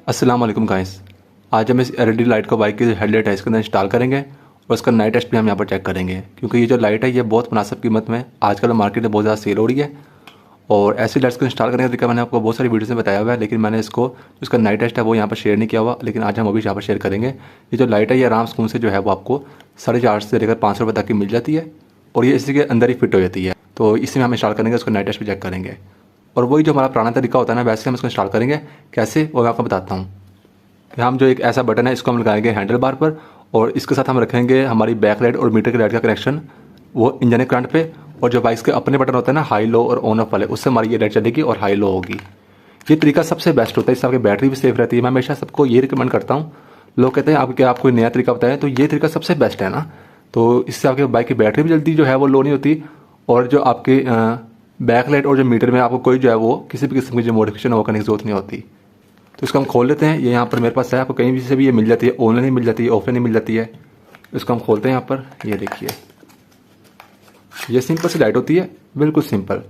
अस्सलाम वालेकुम गाइस। आज हम इस एलईडी लाइट को बाइक की हेडलाइट है इसके अंदर इंस्टॉल करेंगे और इसका नाइट टेस्ट भी हम यहाँ पर चेक करेंगे, क्योंकि ये जो लाइट है ये बहुत मुनासिब कीमत में आजकल मार्केट में बहुत ज़्यादा सेल हो रही है। और ऐसी लाइट्स को इंस्टॉल करने का तरीका मैंने आपको बहुत सारी वीडियोस में बताया हुआ है, लेकिन मैंने इसको इसका नाइट टेस्ट है वो यहाँ पर शेयर नहीं किया हुआ, लेकिन आज हम अभी यहाँ पर शेयर करेंगे। ये जो लाइट है ये आराम सुकून से जो है वो आपको 450 से लेकर 500 रुपये तक की मिल जाती है और ये इसी के अंदर ही फिट हो जाती है। तो इसमें हम इंस्टॉल करेंगे, उसका नाइट टेस्ट भी चेक करेंगे। और वही जो हमारा पुराना तरीका होता है ना, वैसे हम इसको इंस्टॉल करेंगे। कैसे वो मैं आपको बताता हूँ। हम जो एक ऐसा बटन है इसको हम लगाएंगे हैंडल बार पर और इसके साथ हम रखेंगे हमारी बैक लाइट और मीटर की लाइट का कनेक्शन वो इंजन करंट पे। और जो बाइक्स के अपने बटन होते हैं ना हाई लो और ऑन ऑफ वाले, उससे हमारी ये लाइट चलेगी और हाई लो होगी। ये तरीका सबसे बेस्ट होता है, इससे आपकी बैटरी भी सेफ रहती है। मैं हमेशा सबको ये रिकमेंड करता हूँ। लोग कहते हैं आप कोई नया तरीका बताएं, तो ये तरीका सबसे बेस्ट है ना। तो इससे आपके बाइक की बैटरी भी जल्दी जो है वो लो नहीं होती और जो आपके बैक लाइट और जो मीटर में आपको कोई जो है वो किसी भी किस्म की जो मॉडिफिकेशन वो करने की जरूरत नहीं होती। तो इसको हम खोल लेते हैं। ये यहाँ पर मेरे पास है, आपको कहीं भी से भी ये मिल जाती है, ऑनलाइन ही मिल जाती है, ऑफलाइन ही मिल जाती है। इसको हम खोलते हैं यहाँ पर। ये देखिए, ये सिंपल सी लाइट होती है, बिल्कुल सिंपल।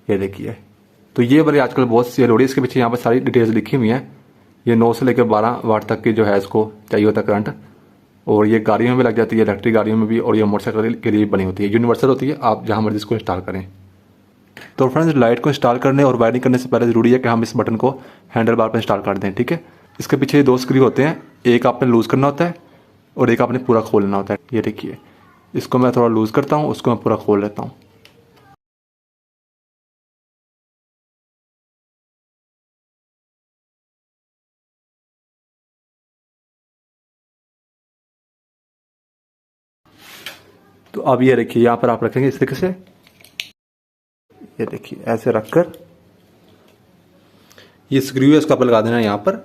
ये देखिए, तो ये वाली आजकल बहुत सेल हो रही है। इसके पीछे यहाँ पर सारी डिटेल्स लिखी हुई हैं। ये 9 से लेकर 12 वाट तक की जो है इसको चाहिए होता है करंट। और ये गाड़ियों में लग जाती है, इलेक्ट्रिक गाड़ियों में भी, और ये मोटरसाइकिल के लिए बनी होती है, यूनिवर्सल होती है। आप जहाँ मर्जी इसको इंस्टॉल करें। तो फ्रेंड्स, लाइट को इंस्टॉल करने और वायरिंग करने से पहले ज़रूरी है कि हम इस बटन को हैंडल बार पर इंस्टॉल कर दें, ठीक है। इसके पीछे 2 स्क्रू होते हैं, एक आपने लूज़ करना होता है और एक आपने पूरा खोलना होता है। ये देखिए, इसको मैं थोड़ा लूज़ करता हूँ, उसको मैं पूरा खोल लेता हूँ। तो अब ये देखिए, यहाँ पर आप रखेंगे इस तरीके से। ये देखिए, ऐसे रखकर ये स्क्रू है इसको आप लगा देना यहाँ पर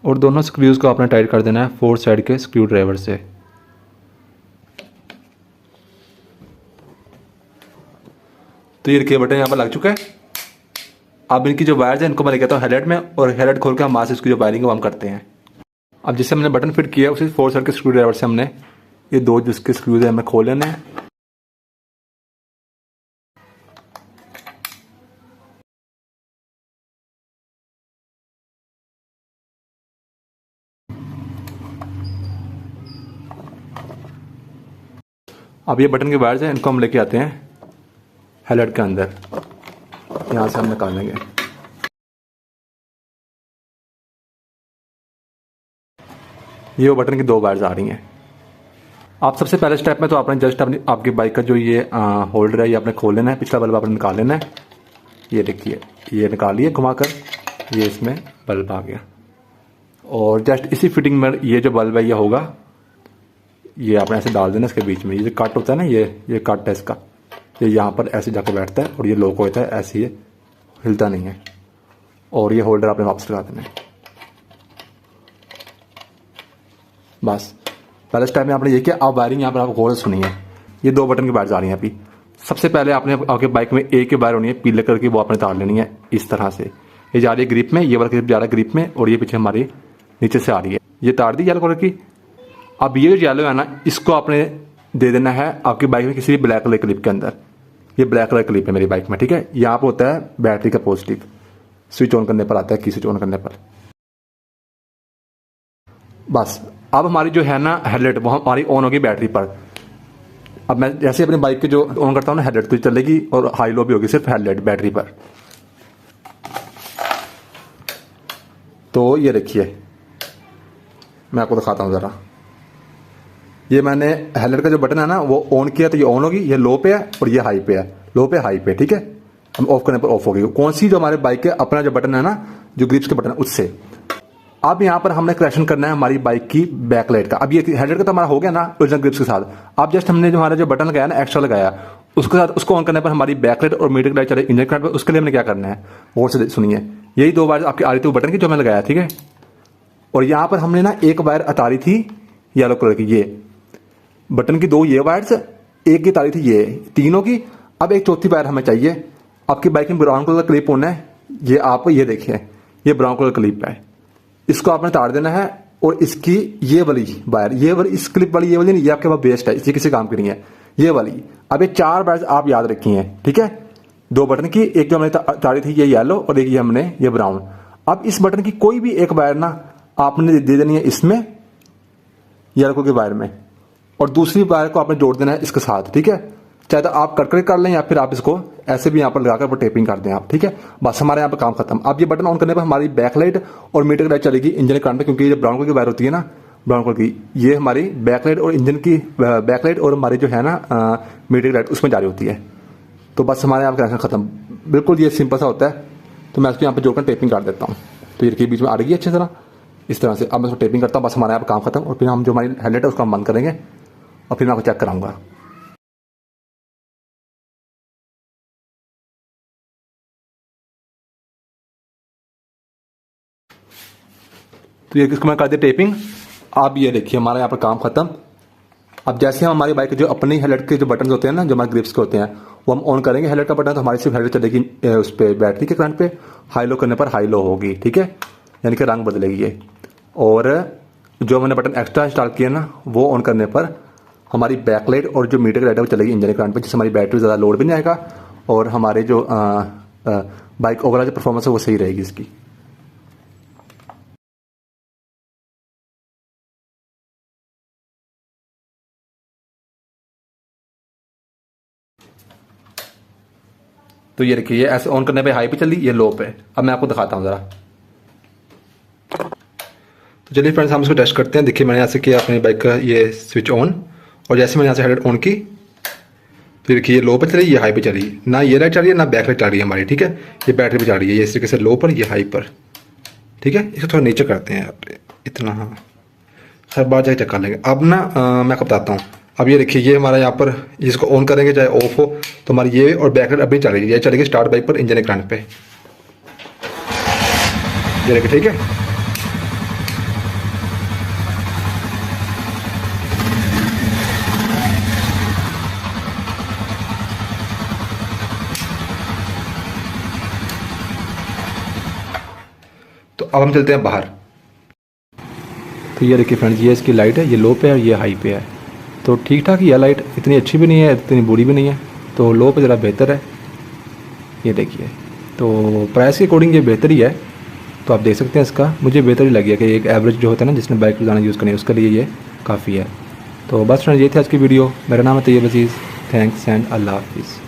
और दोनों स्क्रूज को आपने टाइट कर देना है 4 साइड के स्क्रू ड्राइवर से। तो ये देखिए, बटन यहाँ पर लग चुका है। अब इनकी जो वायर्स है इनको मैं लेके आता हूँ हेडलाइट में, और हेडलाइट खोल के हम वहाँ से इसकी जो वायरिंग है वो हम करते हैं। अब जिससे हमने बटन फिट किया उसी 4 साइड के स्क्रू ड्राइवर से हमने ये 2 जिसके स्क्रूज है हमें खोल लेने हैं। अब ये बटन के वायर्स हैं, इनको हम लेके आते हैं हेडलाइट के अंदर। यहाँ से हम निकालेंगे। ये वो बटन की 2 वायर्स आ रही हैं। आप सबसे पहले स्टेप में तो आपने जस्ट आपकी बाइक का जो ये होल्डर है ये आपने खोल लेना है, पिछला बल्ब आपने निकाल लेना है। ये देखिए, ये निकालिए घुमाकर, ये इसमें बल्ब आ गया। और जस्ट इसी फिटिंग में ये जो बल्ब है ये होगा, ये आपने ऐसे डाल देना इसके बीच में। ये जो कट होता है ना, ये कट है इसका, ये यहाँ पर ऐसे जाकर बैठता है और ये लॉक होता है, ऐसे ये हिलता नहीं है। और ये होल्डर आपने वापस लगा देना है। बस पहले स्टेप में आपने ये किया। अब वायरिंग यहाँ पर आप गौर से सुनिए। ये 2 बटन की वायर्स आ रही हैं। अभी सबसे पहले आपने आपके बाइक में एक ही वायर होनी है पीले कलर की, वो आपने तार लेनी है इस तरह से। ये जा रही है ग्रिप में, ये वाला ग्रिप जा रहा है ग्रिप में, और ये पीछे हमारी नीचे से आ रही है। ये तार दी येलो कलर की। अब ये जो येलो है ना, इसको आपने दे देना है आपकी बाइक में किसी भी ब्लैक कलर क्लिप के अंदर। ये ब्लैक कलर क्लिप है मेरी बाइक में, ठीक है। यहाँ पर होता है बैटरी का पॉजिटिव, स्विच ऑन करने पर आता है, की स्विच ऑन करने पर। बस अब हमारी जो है ना हेडलाइट वो हमारी ऑन होगी बैटरी पर। अब मैं जैसे अपनी बाइक के जो ऑन करता हूँ ना, हेडलाइट तो चलेगी और हाई लो भी होगी सिर्फ हेडलाइट बैटरी पर। तो ये देखिए, मैं आपको दिखाता हूँ ज़रा। ये मैंने हेडलाइट का जो बटन है ना वो ऑन किया तो ये ऑन होगी, ये लो पे है और ये हाई पे है, लो पे हाई पे, ठीक है। हम ऑफ करने पर ऑफ होगी। कौन सी जो हमारे बाइक के अपना जो बटन है ना, जो ग्रिप्स के बटन है उससे। अब यहाँ पर हमने कनेक्शन करना है हमारी बाइक की बैक लाइट का। अब ये हेडलाइट का तो हमारा हो गया ना ओरिजिनल ग्रिप्स के साथ। अब जस्ट हमने जो हमारा जो बटन लगाया ना एक्स्ट्रा लगाया, उसके साथ उसको ऑन करने पर हमारी बैक लाइट और मीटर की लाइट चले इंजन करंट पर। उसके लिए हमने क्या करना है और से सुनिए। यही 2 वायर आपकी आ रही थी बटन की जो मैंने लगाया, ठीक है। और यहाँ पर हमने ना एक वायर उतारी थी येलो कलर की, ये बटन की 2 ये वायर्स, एक की तारी थी ये तीनों की। अब एक चौथी वायर हमें चाहिए। आपकी बाइक में ब्राउन कलर का क्लिप होना है, ये आप ये देखिए, ये ब्राउन कलर क्लिप है, इसको आपने तार देना है। और इसकी ये वाली वायर, ये वाली इस क्लिप वाली ये वाली नहीं, ये आपके पास बेस्ट है, इसी किसी काम की नहीं है ये वाली। अब ये 4 वायर्स आप याद रखी हैं, ठीक है। दो बटन की, एक जो हमने तारी थी ये येलो और एक ये हमने ये ब्राउन। अब इस बटन की कोई भी एक वायर ना आपने दे देनी है इसमें येलो के वायर में, और दूसरी वायर को आपने जोड़ देना है इसके साथ, ठीक है। चाहे तो आप कट कर लें या फिर आप इसको ऐसे भी यहाँ पर लगाकर टेपिंग कर दें आप, ठीक है। बस हमारे यहाँ पर काम खत्म। अब ये बटन ऑन करने पर हमारी बैक लाइट और मीटर लाइट चलेगी इंजन करंट पे, क्योंकि ये ब्राउन कलर की वायर होती है ना, ब्राउन कलर की, ये हमारी बैक लाइट और इंजन की बैक लाइट और हमारी जो है ना मीटर लाइट उसमें जारी होती है। तो बस हमारे यहाँ कनेक्शन खत्म, बिल्कुल ये सिंपल सा होता है। तो मैं इसको यहाँ पर जोड़कर टेपिंग कर देता हूँ। तो ये बीच में आ रही है अच्छी तरह इस तरह से। अब मैं इसको टेपिंग करता हूँ, बस हमारे यहाँ पर काम खत्म। और फिर हम जो हमारी हेडलाइट है उसको हम बंद करेंगे और फिर मैं आपको चेक कराऊंगा। तो ये इसको मैं कर दिया टेपिंग। आप ये देखिए हमारा यहाँ पर काम खत्म। अब जैसे हम हमारी बाइक के जो अपनी हेडलाइट के जो बटन होते हैं ना, जो हमारे ग्रिप्स के होते हैं, वो हम ऑन करेंगे हेडलाइट का बटन, तो हमारी सिर्फ हेडलाइट चलेगी उस पर बैटरी के करंट पे। हाई लो करने पर हाई लो होगी, ठीक है, यानी कि रंग बदलेगी ये। और जो हमने बटन एक्स्ट्रा इंस्टॉल किया ना, वो ऑन करने पर हमारी बैक लाइट और जो मीटर लाइट है वो चलेगी इंजन करंट पे, जिससे हमारी बैटरी ज़्यादा लोड भी नहीं आएगा और हमारे जो बाइक ओवरऑल जो परफॉर्मेंस है वो सही रहेगी इसकी। तो ये देखिए, ये ऐसे ऑन करने पे हाई पे चल रही, ये लो पे। अब मैं आपको दिखाता हूँ ज़रा। तो चलिए फ्रेंड्स, हम इसको टेस्ट करते हैं। देखिए मैंने यहाँ से किया अपनी बाइक का ये स्विच ऑन, और जैसे मैंने यहाँ से हेडलाइट ऑन की तो देखिए ये लो पे चली, ये हाई पे चली। ना ये लाइट चल रही है ना बैक लाइट चल रही है हमारी, ठीक है। ये बैटरी पे चल रही है, ये इस तरीके से लो पर, ये हाई पर, ठीक है। इसको थोड़ा नीचे करते हैं यार, इतना, हाँ, हर बार जाके चेक कर लेंगे। अब ना मैं आपको बताता हूँ। अब ये देखिए, ये हमारा यहाँ पर इसको ऑन करेंगे चाहे ऑफ हो, तो हमारी ये और बैक लाइट अभी चलेगी, ये चलेगी स्टार्ट बाइक पर इंजन करंट पे, ये देखिए, ठीक है। तो अब हम चलते हैं बाहर। तो ये देखिए फ्रेंड्स, ये इसकी लाइट है, ये लो पे है और ये हाई पे है। तो ठीक ठाक ही है लाइट, इतनी अच्छी भी नहीं है इतनी बुरी भी नहीं है, तो लो पे ज़रा बेहतर है। ये देखिए, तो प्राइस के अकॉर्डिंग ये बेहतर ही है। तो आप देख सकते हैं, इसका मुझे बेहतर ही लगी है कि एक एवरेज जो होता है ना, जिसने बाइक रोजाना यूज़ करनी है उसके लिए ये काफ़ी है। तो बस फ्रेंड्स, ये थी आज की वीडियो। मेरा नाम है तैयब अजीज़। थैंक्स एंड अल्लाह हाफिज़।